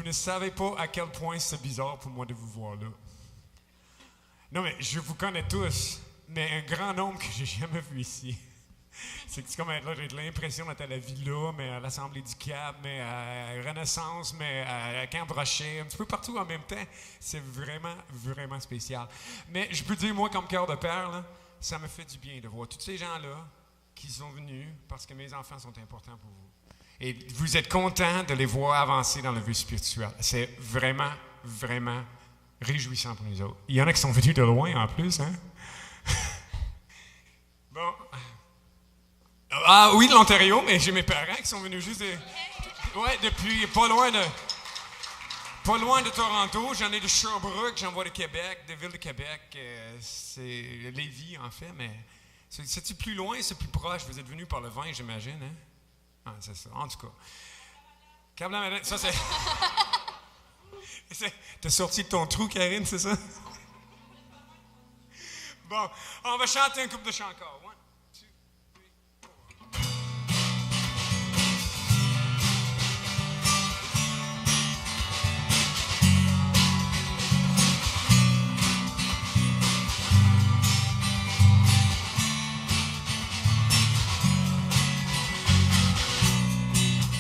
Vous ne savez pas à quel point c'est bizarre pour moi de vous voir là. Non, mais je vous connais tous, mais un grand nombre que j'ai jamais vu ici. C'est comme là, j'ai l'impression d'être à la Villa, mais à l'Assemblée du Cap, mais à Renaissance, mais à Camp-Brochet, un petit peu partout en même temps. C'est vraiment, vraiment spécial. Mais je peux dire, moi, comme cœur de père, là, ça me fait du bien de voir tous ces gens-là qui sont venus parce que mes enfants sont importants pour vous. Et vous êtes contents de les voir avancer dans la vie spirituelle. C'est vraiment, vraiment réjouissant pour nous autres. Il y en a qui sont venus de loin en plus, hein? Bon. Ah oui, de l'Ontario, mais j'ai mes parents qui sont venus juste depuis pas loin de Toronto. J'en ai de Sherbrooke, j'en vois de Québec, de Ville de Québec. C'est Lévis, en fait, mais c'est-tu plus loin, c'est plus proche? Vous êtes venus par le vin, j'imagine, hein? Ah, c'est ça, en tout cas. Cap-la-Madeleine, ça c'est... T'es sorti de ton trou, Karine, c'est ça? Bon, on va chanter un couple de chants encore. 1, 2, 3, 4.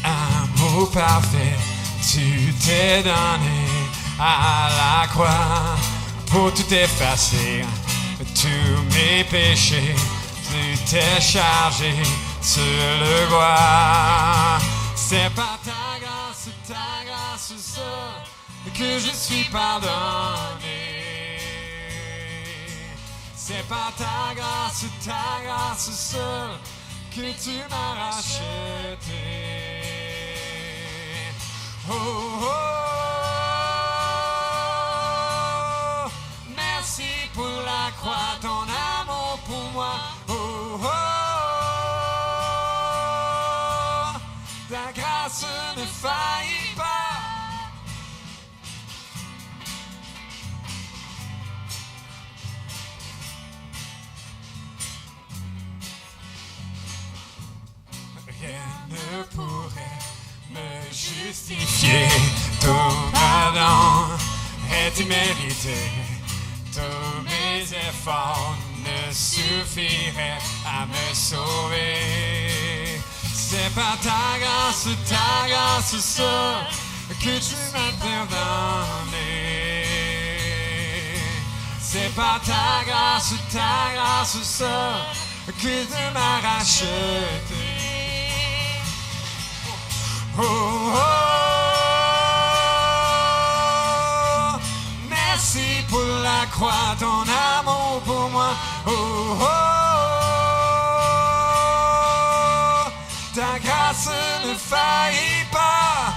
Amour parfait, tu t'es donné à la croix pour tout effacer, tous mes péchés, tu t'es chargé sur le bois. C'est par ta grâce, ça, que je suis pardonné. C'est par ta grâce, ça, que tu m'as racheté. Oh, oh, merci pour la croix, ton amour pour moi. Oh, oh, ta grâce ne faillit pas. Rien ne pourrait me justifier, ton pardon est immérité. Tous mes efforts ne suffiraient à me sauver. C'est par ta grâce, ça, que tu m'as pardonné. C'est par ta grâce, ça, que tu m'as racheté. Oh, oh, merci pour la croix, ton amour pour moi. Oh, oh, ta grâce ne faillit pas.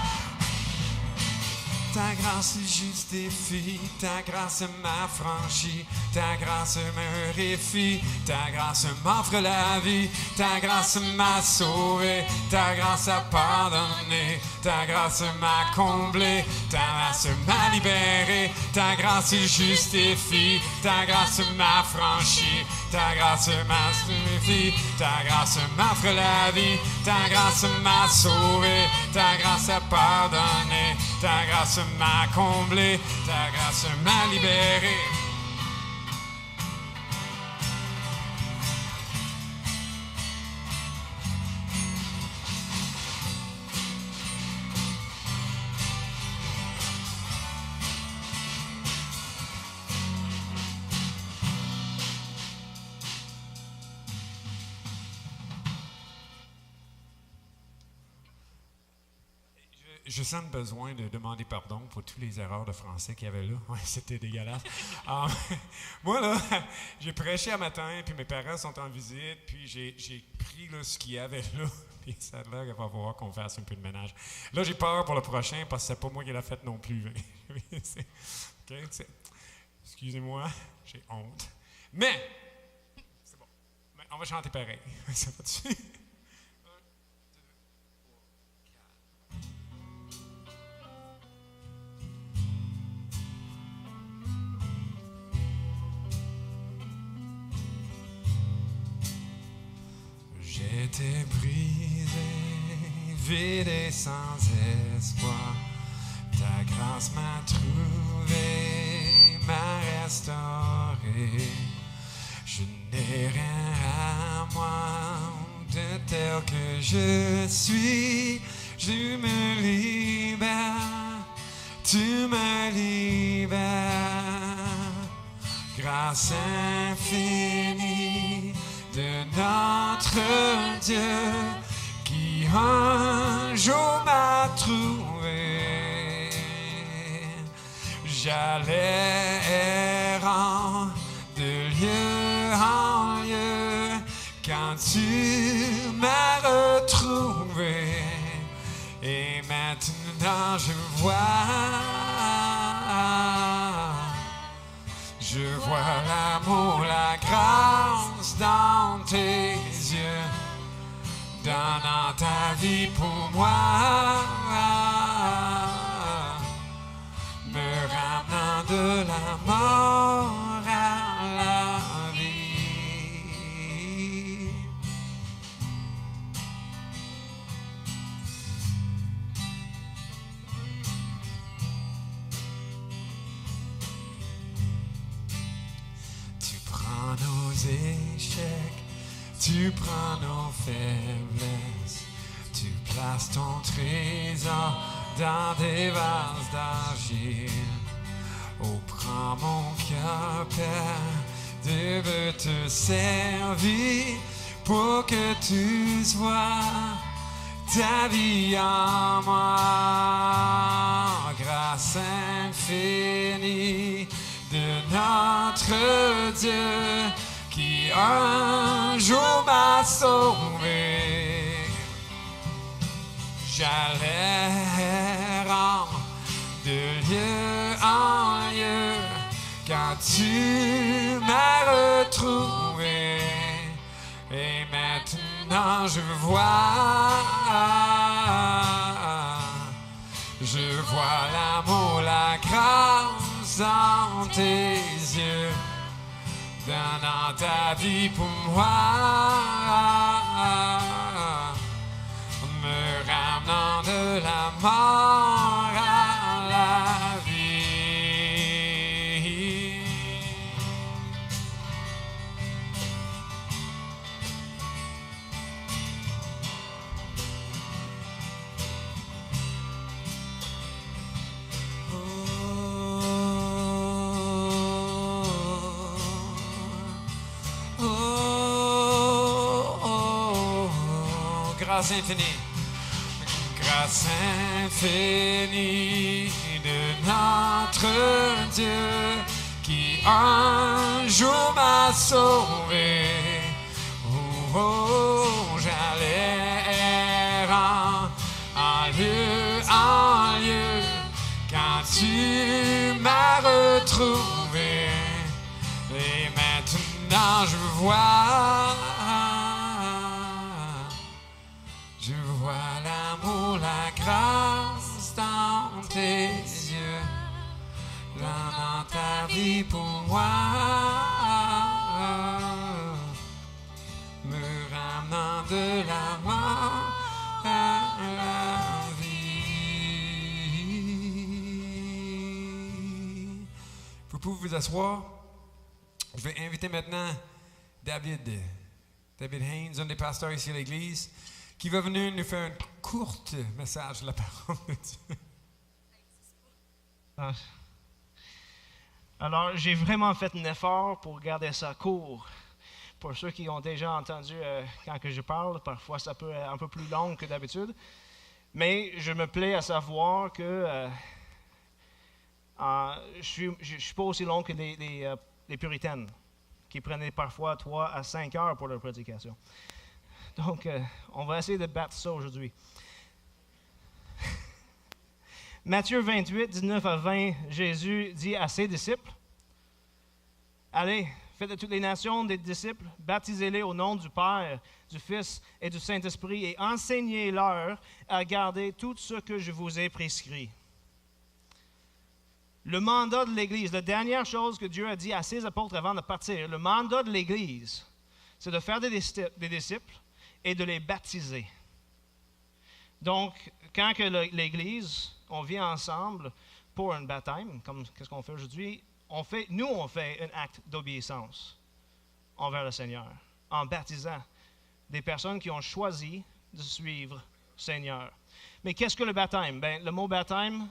Ta grâce justifie, ta grâce m'affranchit, ta grâce me réfie, ta grâce m'offre la vie, ta grâce m'a sauvé, ta grâce a pardonné, ta grâce m'a comblé, ta grâce m'a libéré, ta grâce justifie, ta grâce m'affranchit, ta grâce m'a suffit, ta grâce m'offre la vie, ta grâce m'a sauvé, ta grâce a pardonné, ta grâce m'a comblé, ta grâce m'a libéré. Je sens le besoin de demander pardon pour toutes les erreurs de français qu'il y avait là. Ouais, c'était dégueulasse. Moi, là, j'ai prêché un matin, puis mes parents sont en visite, puis j'ai pris là, ce qu'il y avait là, puis ça a l'air qu'il va falloir qu'on fasse un peu de ménage. Là, j'ai peur pour le prochain, parce que c'est pas moi qui l'ai fait non plus. Okay, excusez-moi, j'ai honte. Mais, c'est bon. Mais on va chanter pareil. Ça va dessus. J'étais brisé, vide et sans espoir. Ta Ta grâce m'a trouvé, m'a restauré. Je n'ai rien à moi de tel que je suis. Je me libère, tu me libères. Grâce infinie de notre Dieu qui un jour m'a trouvé. J'allais errant de lieu en lieu quand tu m'as retrouvé. Et maintenant je vois l'amour, la grâce dans tes yeux, donnant ta vie pour moi, me ramenant de la mort à la vie. Tu prends nos échecs, tu prends nos faiblesses, tu places ton trésor dans des vases d'argile. Oh, prends mon cœur, Père, je veux te servir pour que tu sois ta vie en moi. Grâce infinie de notre Dieu qui un jour m'a sauvé. J'allais errant de lieu en lieu quand tu m'as retrouvé. Et maintenant je vois l'amour, la grâce dans tes yeux, donnant ta vie pour moi, me ramenant de la mort à la vie. Grâce infinie, grâce infinie de notre Dieu qui un jour m'a sauvé. Oh, oh, j'allais errant en lieu quand tu m'as retrouvé. Et maintenant je vois l'amour, la grâce dans tes yeux, donnant ta vie pour moi, me ramenant de la mort à la vie. Vous pouvez vous asseoir. Je vais inviter maintenant David Haynes, un des pasteurs ici à l'église, qui va venir nous faire un court message de la parole de Dieu. Alors, j'ai vraiment fait un effort pour garder ça court. Pour ceux qui ont déjà entendu quand que je parle, parfois ça peut être un peu plus long que d'habitude. Mais je me plais à savoir que je ne suis pas aussi long que les puritaines, qui prenaient parfois 3 à 5 heures pour leur prédication. Donc, on va essayer de battre ça aujourd'hui. Matthieu 28, 19 à 20, Jésus dit à ses disciples, « Allez, faites de toutes les nations des disciples, baptisez-les au nom du Père, du Fils et du Saint-Esprit, et enseignez-leur à garder tout ce que je vous ai prescrit. » Le mandat de l'Église, la dernière chose que Dieu a dit à ses apôtres avant de partir, le mandat de l'Église, c'est de faire des disciples et de les baptiser. Donc, quand que l'Église, on vient ensemble, pour un baptême, comme qu'est-ce qu'on fait aujourd'hui, on fait un acte d'obéissance envers le Seigneur, en baptisant des personnes qui ont choisi de suivre le Seigneur. Mais qu'est-ce que le baptême? Le mot baptême,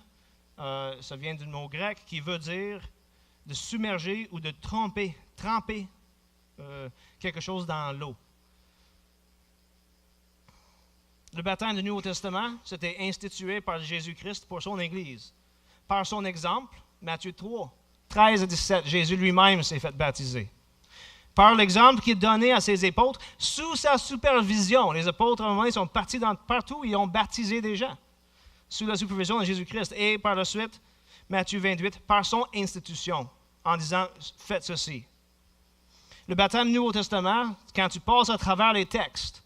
ça vient du mot grec qui veut dire de submerger ou de tremper quelque chose dans l'eau. Le baptême du Nouveau Testament, c'était institué par Jésus-Christ pour son Église. Par son exemple, Matthieu 3, 13 à 17, Jésus lui-même s'est fait baptiser. Par l'exemple qu'il donnait à ses apôtres, sous sa supervision, les apôtres à un moment, ils sont partis partout, ils ont baptisé des gens, sous la supervision de Jésus-Christ. Et par la suite, Matthieu 28, par son institution, en disant, faites ceci. Le baptême du Nouveau Testament, quand tu passes à travers les textes,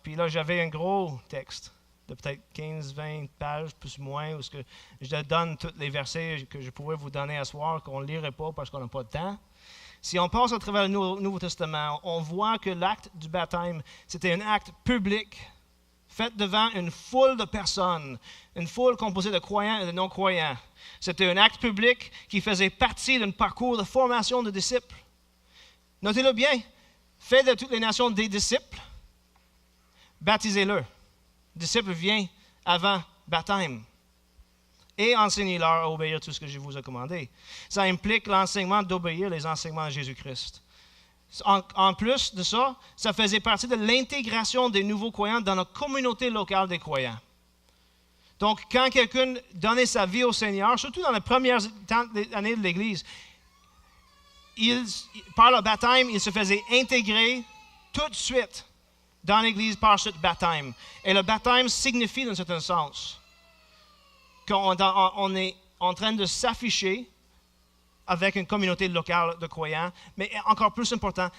puis là, j'avais un gros texte de peut-être 15-20 pages, plus ou moins, où je donne tous les versets que je pourrais vous donner à soir, qu'on ne lirait pas parce qu'on n'a pas de temps. Si on passe à travers le Nouveau Testament, on voit que l'acte du baptême, c'était un acte public, fait devant une foule de personnes, une foule composée de croyants et de non-croyants. C'était un acte public qui faisait partie d'un parcours de formation de disciples. Notez-le bien, faites de toutes les nations des disciples, baptisez-le. Disciple vient avant baptême. Et enseignez-leur à obéir tout ce que je vous ai commandé. Ça implique l'enseignement d'obéir les enseignements de Jésus-Christ. En plus de ça, ça faisait partie de l'intégration des nouveaux croyants dans la communauté locale des croyants. Donc, quand quelqu'un donnait sa vie au Seigneur, surtout dans les premières années de l'Église, par le baptême, il se faisait intégrer tout de suite dans l'Église par ce baptême. Et le baptême signifie, dans un certain sens, qu'on est en train de s'afficher avec une communauté locale de croyants, mais encore plus important,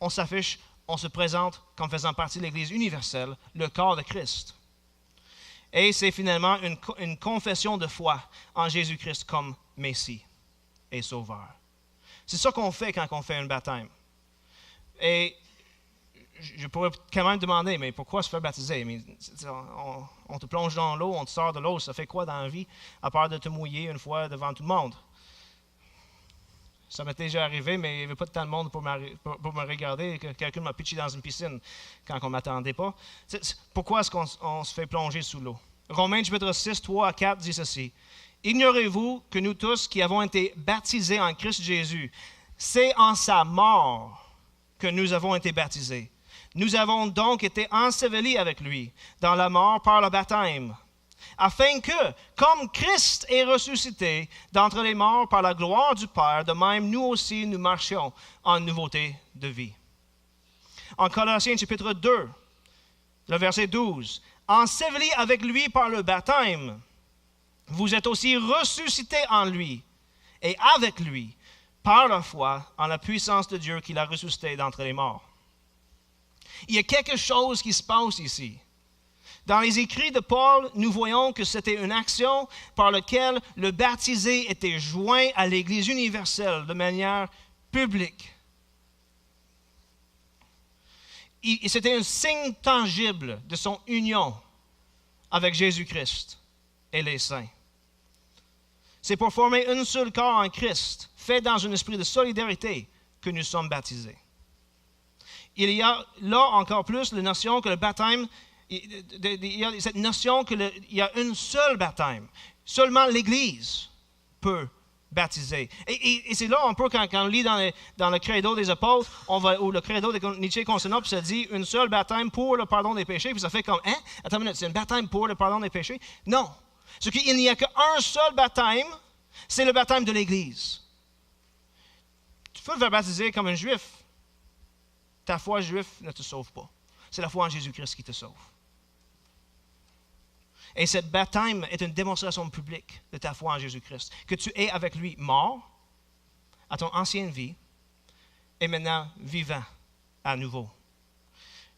on s'affiche, on se présente comme faisant partie de l'Église universelle, le corps de Christ. Et c'est finalement une confession de foi en Jésus-Christ comme Messie et Sauveur. C'est ça qu'on fait quand on fait un baptême. Et je pourrais quand même demander, mais pourquoi se faire baptiser? Mais on te plonge dans l'eau, on te sort de l'eau, ça fait quoi dans la vie, à part de te mouiller une fois devant tout le monde? Ça m'était déjà arrivé, mais il n'y avait pas tant de monde pour me regarder, que quelqu'un m'a pitché dans une piscine quand on ne m'attendait pas. Pourquoi est-ce qu'on se fait plonger sous l'eau? Romains chapitre 6, 3 à 4 dit ceci. « Ignorez-vous que nous tous qui avons été baptisés en Christ Jésus, c'est en sa mort que nous avons été baptisés. Nous avons donc été ensevelis avec lui dans la mort par le baptême, afin que, comme Christ est ressuscité d'entre les morts par la gloire du Père, de même nous aussi nous marchions en nouveauté de vie. » En Colossiens chapitre 2, le verset 12, « Ensevelis avec lui par le baptême, vous êtes aussi ressuscités en lui et avec lui, par la foi en la puissance de Dieu qui l'a ressuscité d'entre les morts. » Il y a quelque chose qui se passe ici. Dans les écrits de Paul, nous voyons que c'était une action par laquelle le baptisé était joint à l'Église universelle de manière publique. C'était un signe tangible de son union avec Jésus-Christ et les saints. C'est pour former un seul corps en Christ, fait dans un esprit de solidarité, que nous sommes baptisés. Il y a là encore plus la notion que le baptême, il y a cette notion qu'il y a un seul baptême. Seulement l'Église peut baptiser. Et c'est là un peu quand on lit dans le credo des apôtres, ou le credo de Nicée-Constantinople, ça dit un seul baptême pour le pardon des péchés, puis ça fait comme, attends une minute, c'est un baptême pour le pardon des péchés? Non. Ce qu'il n'y a qu'un seul baptême, c'est le baptême de l'Église. Tu peux te faire baptiser comme un juif. Ta foi juive ne te sauve pas. C'est la foi en Jésus-Christ qui te sauve. Et ce baptême est une démonstration publique de ta foi en Jésus-Christ. Que tu es avec lui mort à ton ancienne vie et maintenant vivant à nouveau.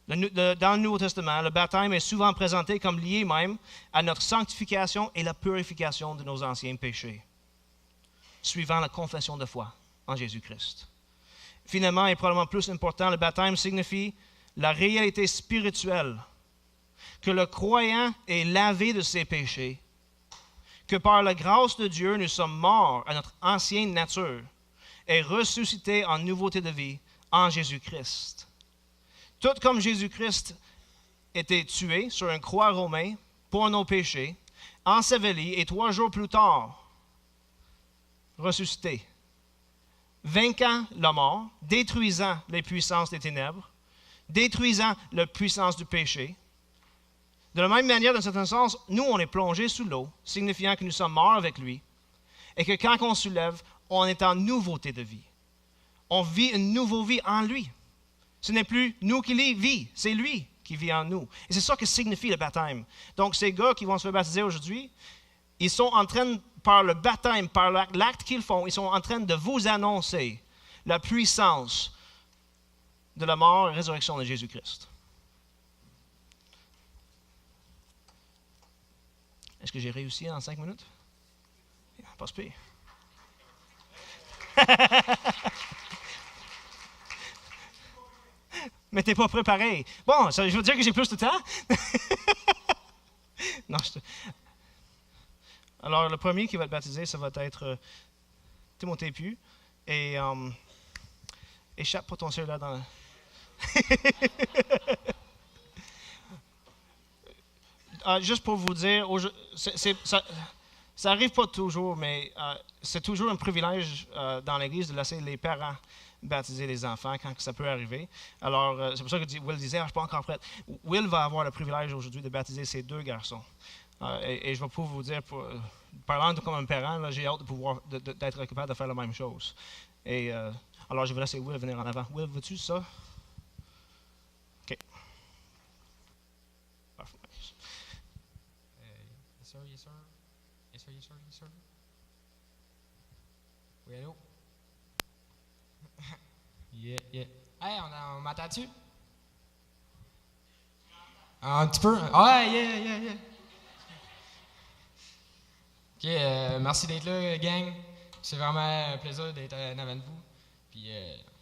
Dans le Nouveau Testament, le baptême est souvent présenté comme lié même à notre sanctification et la purification de nos anciens péchés, suivant la confession de foi en Jésus-Christ. Finalement, et probablement plus important, le baptême signifie la réalité spirituelle, que le croyant est lavé de ses péchés, que par la grâce de Dieu, nous sommes morts à notre ancienne nature et ressuscités en nouveauté de vie en Jésus-Christ. Tout comme Jésus-Christ était tué sur une croix romaine pour nos péchés, enseveli et 3 jours plus tard, ressuscité, vainquant la mort, détruisant les puissances des ténèbres, détruisant la puissance du péché. De la même manière, dans un certain sens, nous, on est plongés sous l'eau, signifiant que nous sommes morts avec lui, et que quand on se soulève, on est en nouveauté de vie. On vit une nouvelle vie en lui. Ce n'est plus nous qui vivons, c'est lui qui vit en nous. Et c'est ça que signifie le baptême. Donc, ces gars qui vont se faire baptiser aujourd'hui, ils sont en train, par le baptême, par l'acte qu'ils font, ils sont en train de vous annoncer la puissance de la mort et résurrection de Jésus-Christ. Est-ce que j'ai réussi en 5 minutes? Pas si pire. Mais t'es pas préparé. Bon, ça, je veux dire que j'ai plus de temps? Non, Alors, le premier qui va être baptisé, ça va être Timothée Pugh. Et échappe pas ton cellulaire dans... Juste pour vous dire, ça n'arrive pas toujours, mais c'est toujours un privilège dans l'Église de laisser les parents baptiser les enfants quand ça peut arriver. Alors, c'est pour ça que Will disait, je ne suis pas encore prête. Will va avoir le privilège aujourd'hui de baptiser ses 2 garçons. Et je vais pouvoir vous dire, parlant comme un parent, là, j'ai hâte de pouvoir d'être capable de faire la même chose. Et alors, je vais laisser Will venir en avant. Will, veux-tu ça? OK. Parfait. Yes, sir, yes, sir. Yes, sir, yes, sir, yes, sir. Oui, allô? Yeah, yeah. Hey, on m'entend-tu? Un petit peu? Ah, yeah, yeah, yeah. OK, merci d'être là, gang. C'est vraiment un plaisir d'être en avant de vous. Puis,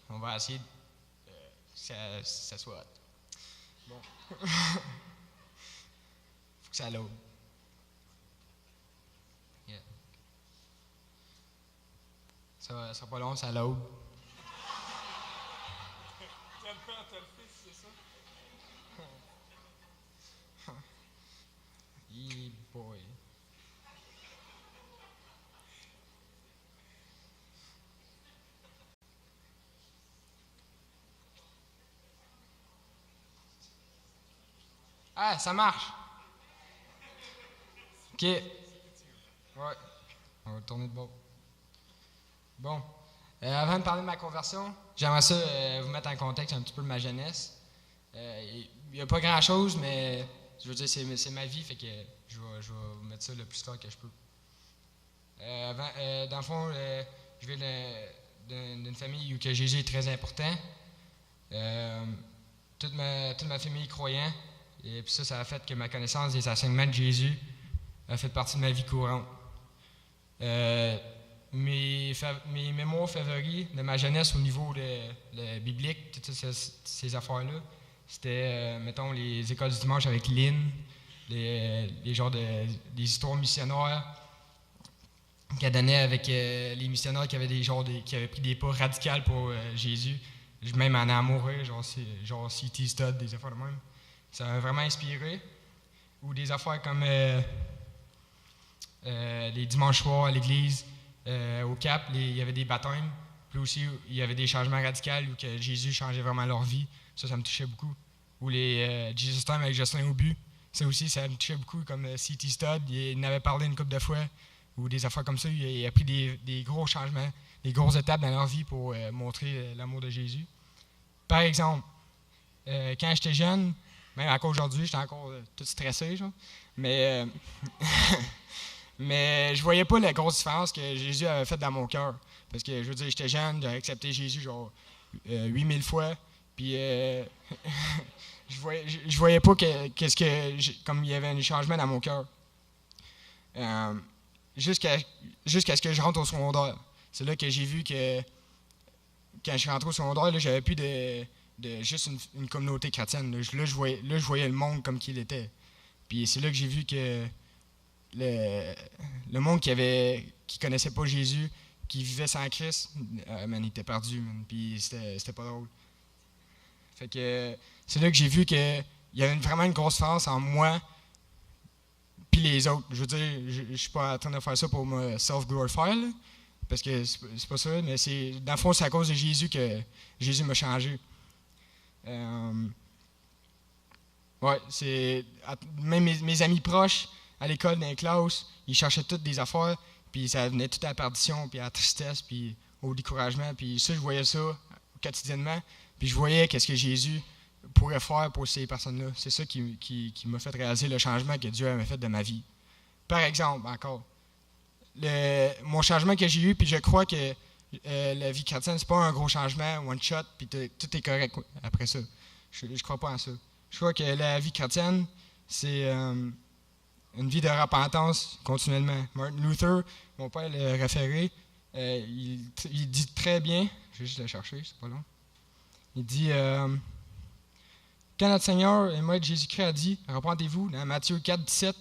on va essayer que ça soit hot. Bon. Faut que ça load. Yeah. Ça sera pas long, ça load. T'as le fils, c'est ça? Yeah, boy. Ah, ça marche. OK. Ouais. On va tourner de bord. Bon. Avant de parler de ma conversion, j'aimerais ça vous mettre en contexte un petit peu de ma jeunesse. Il n'y a pas grand-chose, mais je veux dire, c'est ma vie, fait que je vais vous mettre ça le plus clair que je peux. Dans le fond, je viens d'une famille où que Jésus est très important. Toute ma famille est croyante. Et puis ça a fait que ma connaissance des enseignements de Jésus a fait partie de ma vie courante. Mes mémoires favoris de ma jeunesse au niveau de biblique, toutes ces affaires-là, c'était, mettons, les écoles du dimanche avec Lynn, les genres des histoires missionnaires qu'elle donnait avec les missionnaires qui avaient pris des pas radicaux pour Jésus. Même en amoureux, genre C.T. Studd, des affaires de même. Ça m'a vraiment inspiré. Ou des affaires comme les dimanches soirs à l'église, au Cap, il y avait des baptêmes. Puis aussi, il y avait des changements radicaux où que Jésus changeait vraiment leur vie. Ça me touchait beaucoup. Ou les Jesus Time avec Jocelyn Aubu. Ça aussi, ça me touchait beaucoup, comme C.T. Studd. Il en avait parlé une couple de fois. Ou des affaires comme ça. Il a pris des gros changements, des grosses étapes dans leur vie pour montrer l'amour de Jésus. Par exemple, quand j'étais jeune, même encore aujourd'hui, j'étais encore tout stressé, genre. Mais je voyais pas la grosse différence que Jésus avait faite dans mon cœur. Parce que, je veux dire, j'étais jeune, j'avais accepté Jésus genre 8000 fois. Puis, je voyais pas comme il y avait un changement dans mon cœur. Jusqu'à ce que je rentre au secondaire. C'est là que j'ai vu que, quand je suis rentré au secondaire, là, j'avais plus de juste une communauté chrétienne. Là, je voyais le monde comme qu'il était. Puis c'est là que j'ai vu que le monde qui connaissait pas Jésus, qui vivait sans Christ, man, il était perdu, man, puis c'était pas drôle. Fait que c'est là que j'ai vu qu'il y avait vraiment une grosse différence entre moi puis les autres. Je veux dire, je suis pas en train de faire ça pour me self-glorify, là, parce que c'est pas ça, mais dans le fond, c'est à cause de Jésus que Jésus m'a changé. Ouais, même mes amis proches, à l'école, dans les classes, ils cherchaient toutes des affaires, puis ça venait tout à la perdition, puis à la tristesse, puis au découragement, puis ça, je voyais ça quotidiennement, puis je voyais qu'est-ce que Jésus pourrait faire pour ces personnes-là. C'est ça qui m'a fait réaliser le changement que Dieu avait fait de ma vie. Par exemple, encore, mon changement que j'ai eu, puis je crois que la vie chrétienne, c'est pas un gros changement, one shot, puis tout est correct après ça. Je crois pas en ça. Je crois que la vie chrétienne, c'est une vie de repentance continuellement. Martin Luther, mon père l'a référé, il dit très bien, je vais juste le chercher, c'est pas long. Il dit quand notre Seigneur et Maître Jésus-Christ a dit, repentez-vous, dans Matthieu 4, 17,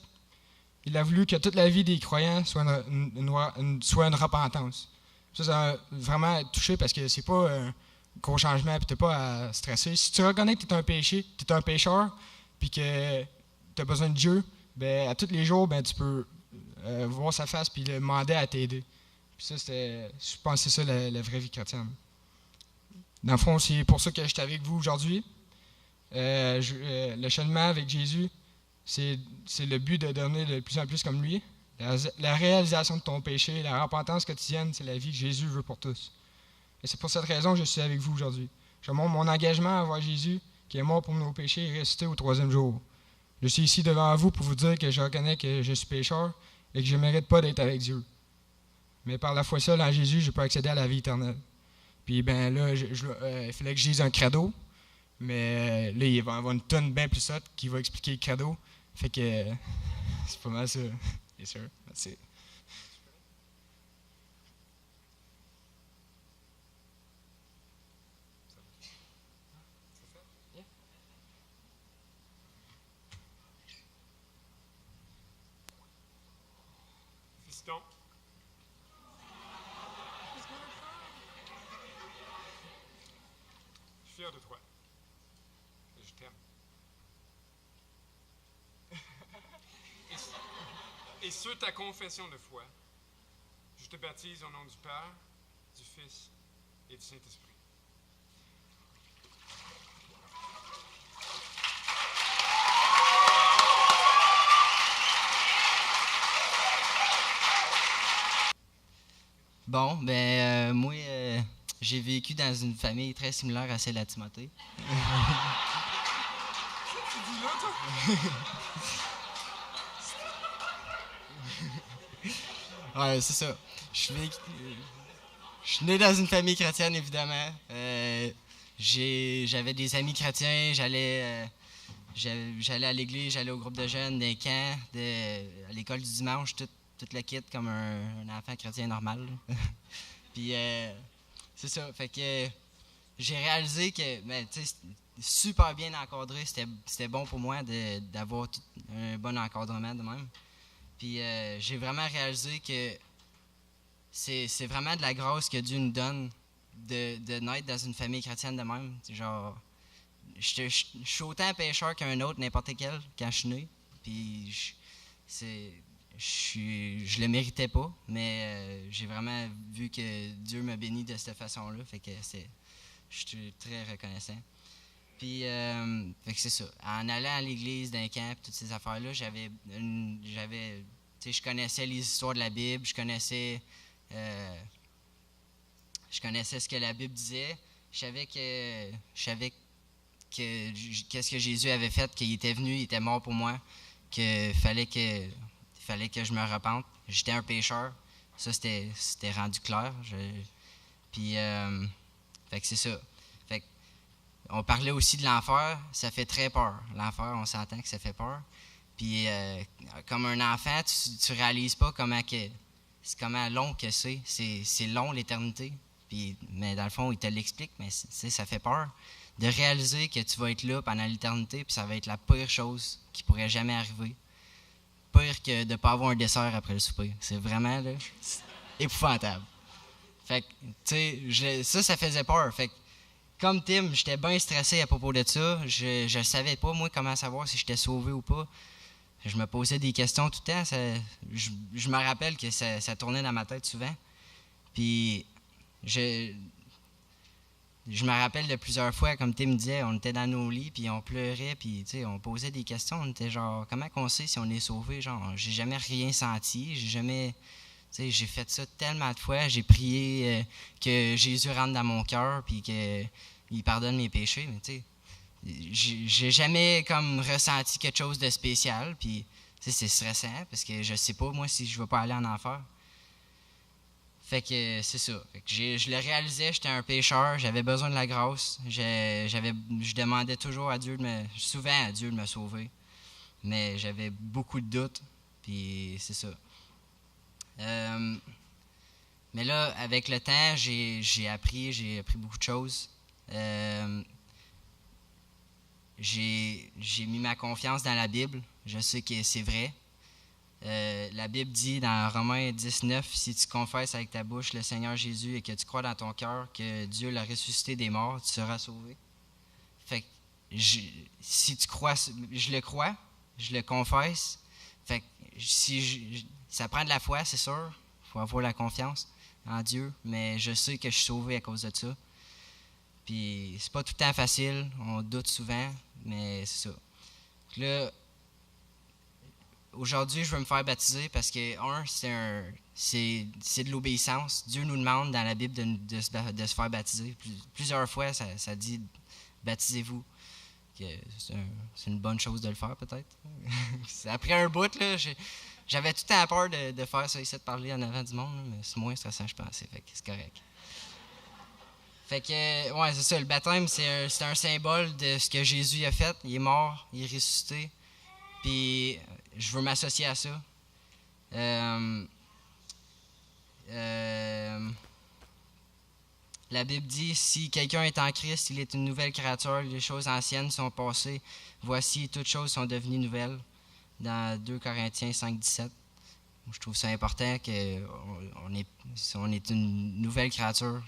il a voulu que toute la vie des croyants soit une repentance. Ça m'a vraiment touché parce que c'est pas un gros changement, puis t'as pas à stresser. Si tu reconnais que tu es un pécheur, puis que tu as besoin de Dieu, ben à tous les jours, ben tu peux voir sa face puis le demander à t'aider. Puis ça, je pense que c'est ça la vraie vie chrétienne. Dans le fond, c'est pour ça que je suis avec vous aujourd'hui. Le cheminement avec Jésus, c'est le but de devenir de plus en plus comme lui. La réalisation de ton péché, la repentance quotidienne, c'est la vie que Jésus veut pour tous. Et c'est pour cette raison que je suis avec vous aujourd'hui. Je montre mon engagement envers Jésus, qui est mort pour nos péchés et ressuscité au 3e jour. Je suis ici devant vous pour vous dire que je reconnais que je suis pécheur et que je ne mérite pas d'être avec Dieu. Mais par la foi seule en Jésus, je peux accéder à la vie éternelle. Puis ben là, il fallait que je dise un credo, mais là, il va y avoir une tonne bien plus haute qui va expliquer le credo. Fait que c'est pas mal ça. Yes sir, that's it. Fiston. Je suis fier de toi. Je t'aime. Et sur ta confession de foi, je te baptise au nom du Père, du Fils et du Saint-Esprit. Bon, ben, moi, j'ai vécu dans une famille très similaire à celle à Timothée. Ouais, c'est ça. Je suis né dans une famille chrétienne, évidemment. J'avais des amis chrétiens, j'allais à l'église, j'allais au groupe de jeunes, des camps, à l'école du dimanche, toute la kit comme un enfant chrétien normal. Puis, c'est ça. Fait que j'ai réalisé que, ben, tu sais, super bien encadré, c'était bon pour moi d'avoir un bon encadrement de même. Puis, j'ai vraiment réalisé que c'est vraiment de la grâce que Dieu nous donne de naître dans une famille chrétienne de même. Genre, je suis autant pécheur qu'un autre, n'importe quel, quand je suis né. Puis, je le méritais pas, mais j'ai vraiment vu que Dieu m'a béni de cette façon-là. Fait que je suis très reconnaissant. Puis, fait que c'est ça. En allant à l'église, d'un camp, toutes ces affaires-là, tu sais, je connaissais les histoires de la Bible, je connaissais ce que la Bible disait. Je savais qu'est-ce que Jésus avait fait, qu'il était venu, il était mort pour moi, qu'il fallait que je me repente. J'étais un pécheur. Ça, c'était rendu clair. Puis, fait que c'est ça. Fait que, on parlait aussi de l'enfer. Ça fait très peur. L'enfer, on s'entend que ça fait peur. Puis, comme un enfant, tu réalises pas comment long que c'est. C'est long, l'éternité. Puis, mais dans le fond, il te l'explique, mais ça fait peur de réaliser que tu vas être là pendant l'éternité, puis ça va être la pire chose qui pourrait jamais arriver. pire que de ne pas avoir un dessert après le souper. C'est vraiment là, c'est épouvantable. Fait que, tu sais, ça faisait peur. Fait que, comme Tim, j'étais bien stressé à propos de ça. Je ne savais pas, moi, comment savoir si j'étais sauvé ou pas. Je me posais des questions tout le temps. Je me rappelle que ça tournait dans ma tête souvent. Puis, je me rappelle de plusieurs fois, comme Tim disait, on était dans nos lits, puis on pleurait, puis on posait des questions. On était genre, comment on sait si on est sauvé? Genre, j'ai jamais rien senti, j'ai fait ça tellement de fois. J'ai prié que Jésus rentre dans mon cœur, puis qu'il pardonne mes péchés. Mais j'ai jamais comme ressenti quelque chose de spécial. Puis c'est stressant, parce que je sais pas, moi, si je vais pas aller en enfer. Fait que c'est ça. Fait que je le réalisais, j'étais un pécheur, j'avais besoin de la grâce. Je demandais toujours à Dieu souvent à Dieu de me sauver. Mais j'avais beaucoup de doutes, puis c'est ça. Mais là, avec le temps, j'ai appris beaucoup de choses. J'ai mis ma confiance dans la Bible. Je sais que c'est vrai. La Bible dit dans Romains 19, si tu confesses avec ta bouche le Seigneur Jésus et que tu crois dans ton cœur que Dieu l'a ressuscité des morts, tu seras sauvé. Fait que si tu crois, je le crois, je le confesse. Fait que ça prend de la foi, c'est sûr. Il faut avoir la confiance en Dieu, mais je sais que je suis sauvé à cause de ça. Puis c'est pas tout le temps facile, on doute souvent, mais c'est ça. Là, aujourd'hui, je veux me faire baptiser parce que, c'est de l'obéissance. Dieu nous demande dans la Bible de se faire baptiser. Plusieurs fois, ça dit « baptisez-vous ». C'est une bonne chose de le faire, peut-être. Après un bout, là, j'avais tout le temps peur de faire ça ici, de parler en avant du monde, là, mais c'est moins stressant, je pensais. Fait que c'est correct. Fait que, ouais, c'est ça. Le baptême, c'est un symbole de ce que Jésus a fait. Il est mort, il est ressuscité. Puis, je veux m'associer à ça. La Bible dit, si quelqu'un est en Christ, il est une nouvelle créature. Les choses anciennes sont passées. Voici, toutes choses sont devenues nouvelles. Dans 2 Corinthiens 5, 17. Je trouve ça important qu'on est une nouvelle créature.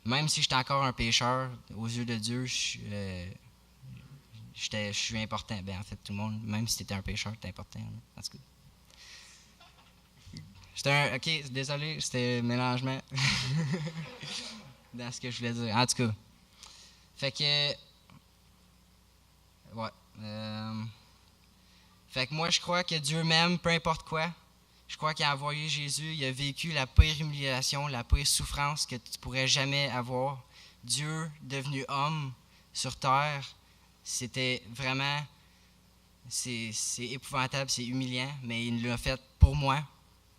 Même si j'étais encore un pécheur, aux yeux de Dieu, je suis important. Ben, en fait, tout le monde, même si tu étais un pécheur, tu es important. En tout cas. OK, désolé, c'était un mélangement dans ce que je voulais dire. En tout cas. Fait que. Ouais. Fait que moi, je crois que Dieu m'aime, peu importe quoi. Je crois qu'il a envoyé Jésus, il a vécu la pire humiliation, la pire souffrance que tu pourrais jamais avoir. Dieu, devenu homme sur terre, c'était vraiment, c'est épouvantable, c'est humiliant, mais il l'a fait pour moi,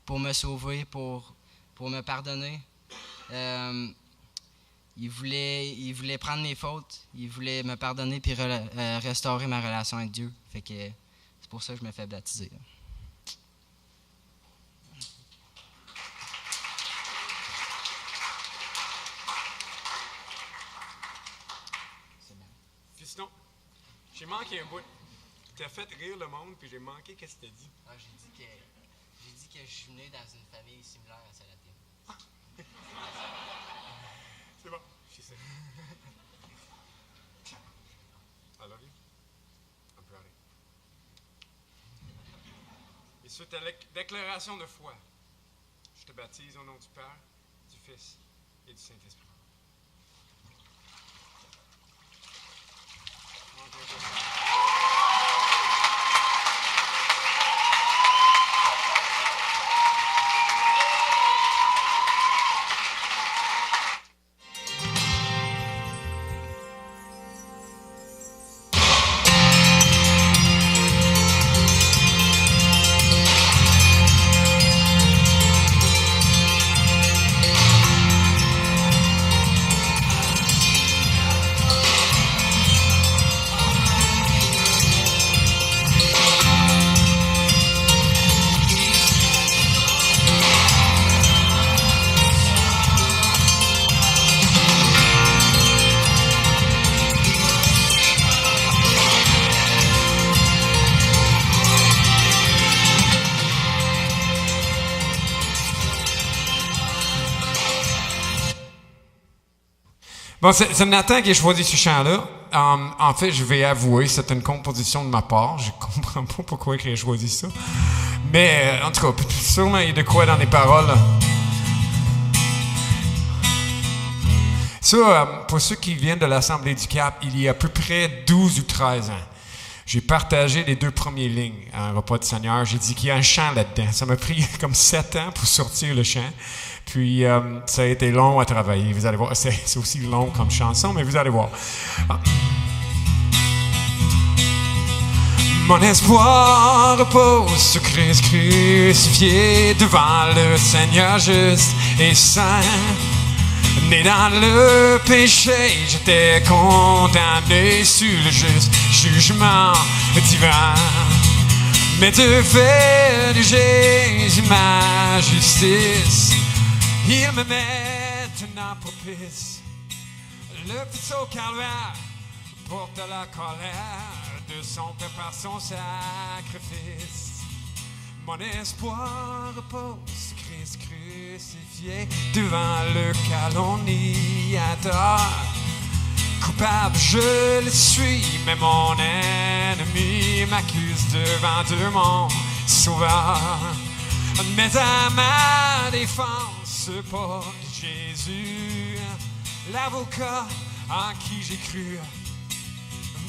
pour me sauver, pour me pardonner. Il voulait prendre mes fautes, il voulait me pardonner puis restaurer ma relation avec Dieu. Fait que c'est pour ça que je me fais baptiser. Fiston, j'ai manqué un bout. Tu as fait rire le monde, puis j'ai manqué qu'est-ce que tu as dit. Ah, j'ai dit que je suis né dans une famille similaire à Salatine. C'est bon, je sais. Alors, on peut aller. Et sur ta déclaration de foi, je te baptise au nom du Père, du Fils et du Saint-Esprit. Bon, c'est Nathan qui a choisi ce chant-là. En fait, je vais avouer, c'est une composition de ma part. Je comprends pas pourquoi il a choisi ça. Mais, en tout cas, sûrement, il y a de quoi dans les paroles. Ça, pour ceux qui viennent de l'Assemblée du Cap, il y a à peu près 12 ou 13 ans, j'ai partagé les 2 premières lignes à un repas du Seigneur. J'ai dit qu'il y a un chant là-dedans. Ça m'a pris comme 7 ans pour sortir le chant. Puis, ça a été long à travailler. Vous allez voir, c'est aussi long comme chanson, mais vous allez voir. Mon espoir repose sur Christ crucifié devant le Seigneur juste et saint. Né dans le péché, j'étais condamné sur le juste jugement divin. Mais devant Jésus, ma justice, il me met maintenant propice. Le fils au calvaire porte la colère de son père par son sacrifice. Mon espoir repose sur Christ crucifié devant le calomniateur. Coupable, je le suis, mais mon ennemi m'accuse devant Dieu, mon sauveur. Mais à ma défense porte Jésus, l'avocat en qui j'ai cru.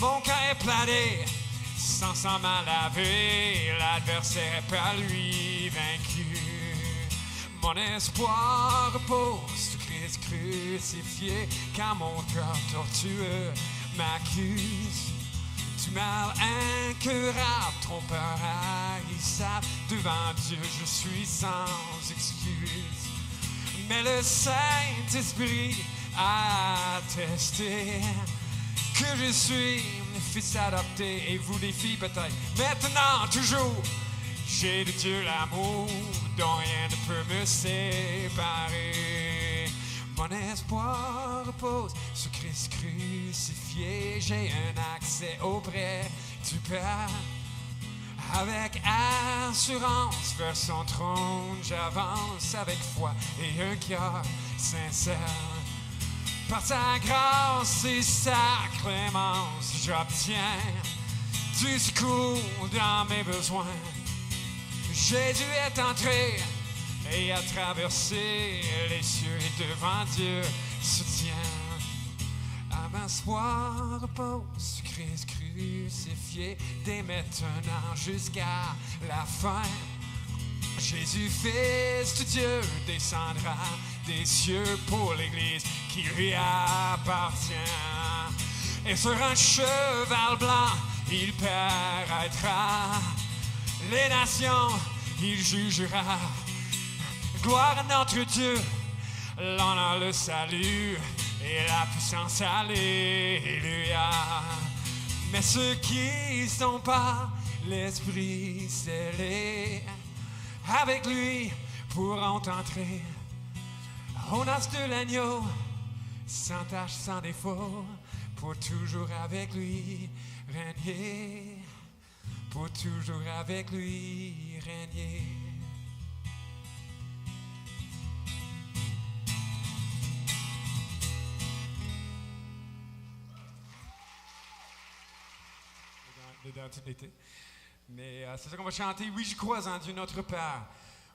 Mon cœur est plané, sans s'en laver, l'adversaire par lui vaincu. Mon espoir repose sur Christ crucifié, quand mon cœur tortueux m'accuse. Du mal incurable, trompeur haïssable, devant Dieu je suis sans excuse. Mais le Saint-Esprit a attesté que je suis fils adopté, et vous les filles peut-être, maintenant, toujours, j'ai de Dieu l'amour dont rien ne peut me séparer. Mon espoir repose sur Christ crucifié, j'ai un accès auprès du Père. Avec assurance vers son trône, j'avance avec foi et un cœur sincère. Par sa grâce et sa clémence, j'obtiens du secours dans mes besoins. Jésus est entré et a traversé les cieux, et devant Dieu se tient. À m'asseoir repose sur Christ crucifié, dès maintenant jusqu'à la fin. Jésus, Fils de Dieu, descendra des cieux pour l'Église qui lui appartient. Et sur un cheval blanc, il paraîtra. Les nations, il jugera. Gloire à notre Dieu, l'honneur, le salut et la puissance, alléluia. Mais ceux qui sont par l'Esprit scellés, avec lui pourront entrer aux noces de l'agneau, sans tache, sans défaut, pour toujours avec lui régner, pour toujours avec lui régner. Dans tout l'été. Mais c'est ça qu'on va chanter. Oui, je crois en Dieu notre Père.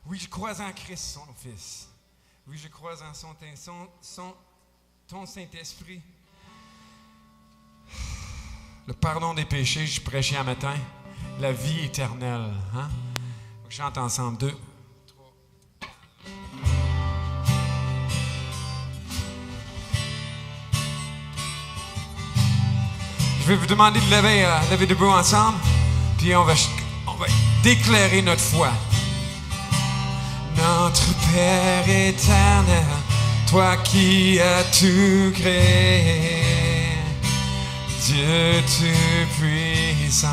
Oui, je crois en Christ, son Fils. Oui, je crois en ton Saint-Esprit. Le pardon des péchés, je prêchais un matin. La vie éternelle. Hein? On chante ensemble. 2, 3. Je vais vous demander de lever debout ensemble. Puis on va déclarer notre foi. Notre Père éternel, toi qui as tout créé, Dieu tout-puissant,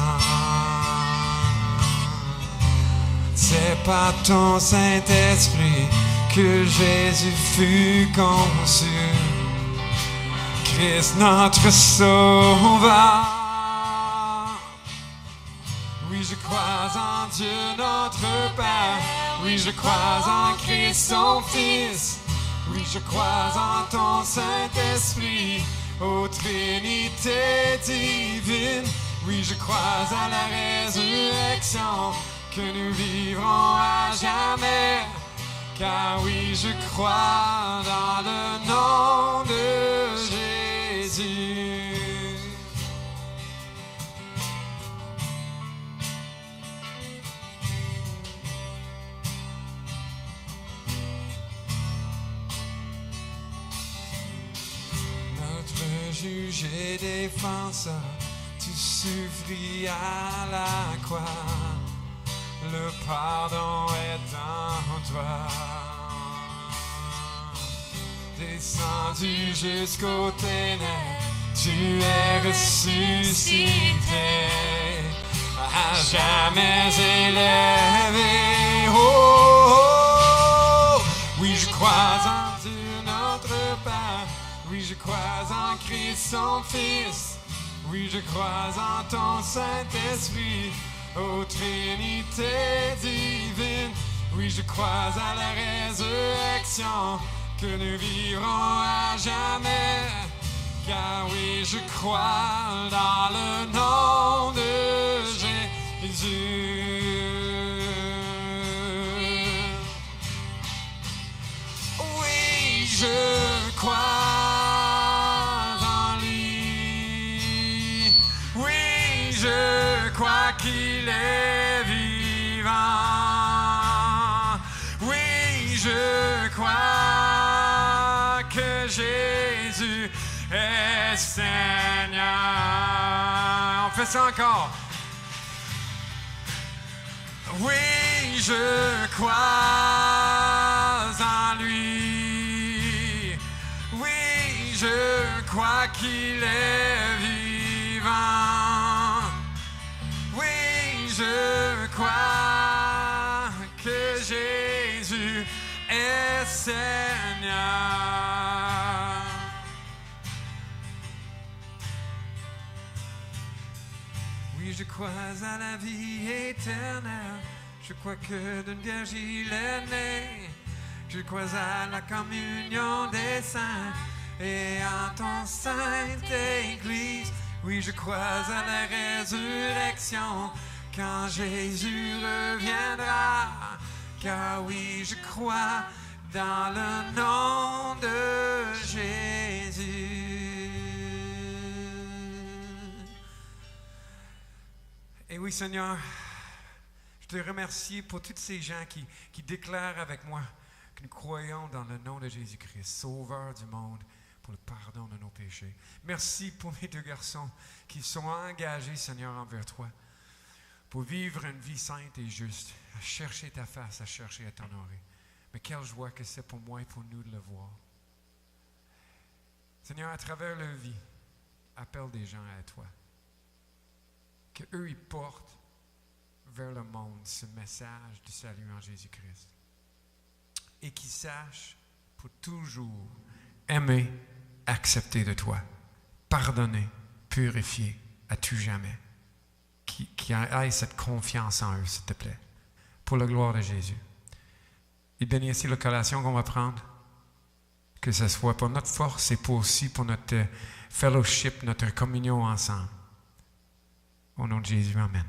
c'est par ton Saint-Esprit que Jésus fut conçu, Christ notre Sauveur. Oui, je crois en Dieu notre Père. Oui, je crois en Christ son Fils. Oui, je crois en ton Saint-Esprit, ô Trinité divine. Oui, je crois à la résurrection, que nous vivrons à jamais. Car oui, je crois dans le nom de Jésus. Notre juge et défenseur, tu souffris à la croix. Le pardon est en toi. Descendu jusqu'aux ténèbres, tu es ressuscité, à jamais élevé. Oh, oh, oh. Oui, je crois en Dieu notre Père. Oui, je crois en Christ son Fils. Oui, je crois en ton Saint-Esprit, ô Trinité divine. Oui, je crois à la résurrection, que nous vivrons à jamais. Car oui, je crois dans le nom de Jésus. Oui, je crois en lui. Oui, je crois qu'il est vivant. Oui, je crois que Jésus est Seigneur. On fait ça encore. Oui, je crois en lui. Oui, je crois qu'il est vivant. Oui, je crois que Jésus est Seigneur. Oui, je crois à la vie éternelle. Je crois que d'une vierge il est né. Je crois à la communion des saints et en ton sainte Église. Oui, je crois à la résurrection quand Jésus reviendra. Car oui, je crois dans le nom de Jésus. Et oui, Seigneur, je te remercie pour tous ces gens qui déclarent avec moi que nous croyons dans le nom de Jésus-Christ, Sauveur du monde, pour le pardon de nos péchés. Merci pour mes deux garçons qui sont engagés, Seigneur, envers toi, pour vivre une vie sainte et juste, à chercher ta face, à chercher à t'honorer. Mais quelle joie que c'est pour moi et pour nous de le voir. Seigneur, à travers leur vie, appelle des gens à toi. Qu'eux, ils portent vers le monde ce message du salut en Jésus-Christ. Et qu'ils sachent pour toujours aimer, accepter de toi, pardonner, purifier à tout jamais. Qui aient cette confiance en eux, s'il te plaît, pour la gloire de Jésus. Et bénis ici la collation qu'on va prendre, que ce soit pour notre force et aussi pour notre fellowship, notre communion ensemble. Au nom de Jésus, amen.